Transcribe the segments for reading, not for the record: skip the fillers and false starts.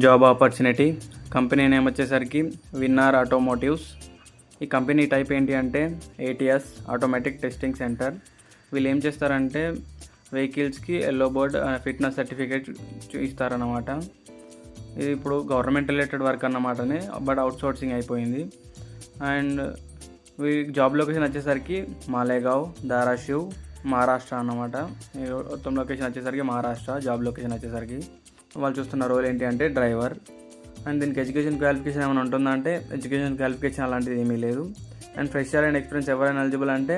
Job opportunity. Company name వచ్చేసరికి winner automotives. ఈ company type ఏంటి అంటే ATS ఆటోమేటిక్ టెస్టింగ్ సెంటర్. వీళ్ళు ఏం చేస్తారంటే వెహికల్స్కి ఎల్లో బోర్డ్ ఫిట్నెస్ సర్టిఫికేట్ ఇస్తారన్నమాట. ఇది ఇప్పుడు గవర్నమెంట్ రిలేటెడ్ వర్క్ అన్నమాటనే, బట్ అవుట్ సోర్సింగ్ అయిపోయింది. అండ్ జాబ్ లొకేషన్ వచ్చేసరికి మాలేగావ్, ధారాషివ్, మహారాష్ట్ర అన్నమాట. మొత్తం లొకేషన్ వచ్చేసరికి మహారాష్ట్ర. జాబ్ లొకేషన్ వచ్చేసరికి వాళ్ళు చూస్తున్న రోల్ ఏంటి అంటే డ్రైవర్. అండ్ దీనికి ఎడ్యుకేషన్ క్వాలిఫికేషన్ ఏమైనా ఉంటుందా అంటే ఎడ్యుకేషన్ క్వాలిఫికేషన్ అలాంటిది ఏమీ లేదు. అండ్ ఫ్రెషర్ అండ్ ఎక్స్పీరియన్స్ ఎవరైనా ఎలిజిబుల్ అంటే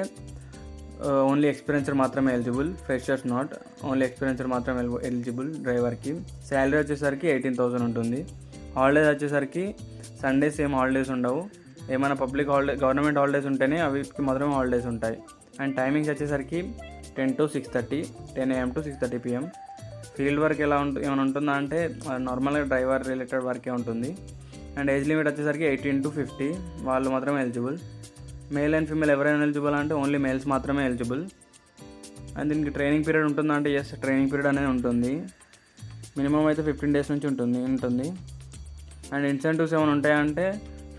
ఓన్లీ ఎక్స్పీరియన్సర్ మాత్రమే eligible, freshers not. Only experiencer మాత్రమే ఎలిజిబుల్ డ్రైవర్కి. శాలరీ వచ్చేసరికి 18,000 ఉంటుంది. హాలిడేస్ వచ్చేసరికి సండేస్ ఏం హాలిడేస్ ఉండవు. ఏమైనా పబ్లిక్ హాలిడే గవర్నమెంట్ హాలిడేస్ ఉంటేనే అవికి మాత్రమే హాలిడేస్ ఉంటాయి. అండ్ టైమింగ్స్ వచ్చేసరికి 10 to 6:30, 10 AM to 6:30 PM. Field work ఏమైనా ఉంటుందా అంటే నార్మల్గా డ్రైవర్ రిలేటెడ్ వర్కే ఉంటుంది. అండ్ ఏజ్ లిమిట్ వచ్చేసరికి 18 to 50 వాళ్ళు మాత్రమే ఎలిజిబుల్. మేల్ అండ్ ఫీమేల్ ఎవరైనా ఎలిజిబుల్ అంటే ఓన్లీ మేల్స్ మాత్రమే ఎలిజిబుల్. అండ్ దీనికి ట్రైనింగ్ పీరియడ్ ఉంటుందా అంటే ఎస్, ట్రైనింగ్ పీరియడ్ అనేది ఉంటుంది. మినిమం అయితే 15 days నుంచి ఉంటుంది. అండ్ ఇన్సెంటివ్స్ ఏమైనా ఉంటాయంటే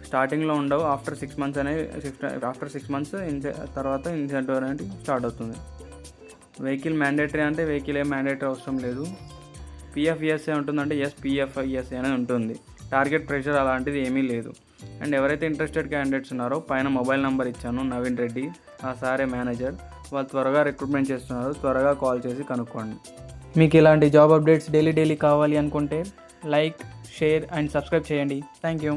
స్టార్టింగ్లో ఉండవు. ఆఫ్టర్ 6 months తర్వాత ఇన్సెంటివ్ అనేది స్టార్ట్ అవుతుంది. వెహికల్ మ్యాండేటరీ అంటే వెహికల్ ఏం మ్యాండేటరీ అవసరం లేదు. PF ESA ఉంటుందంటే ఎస్, PF ESA అనేది ఉంటుంది. టార్గెట్ ప్రెషర్ అలాంటిది ఏమీ లేదు. అండ్ ఎవరైతే ఇంట్రెస్టెడ్ క్యాండిడేట్స్ ఉన్నారో పైన మొబైల్ నెంబర్ ఇచ్చాను, నవీన్ రెడ్డి, ఆ సారే మేనేజర్. వాళ్ళు త్వరగా రిక్రూట్మెంట్ చేస్తున్నారు, త్వరగా కాల్ చేసి కనుక్కోండి. మీకు ఇలాంటి జాబ్ అప్డేట్స్ డైలీ కావాలి అనుకుంటే లైక్, షేర్ అండ్ సబ్స్క్రైబ్ చేయండి. Thank you.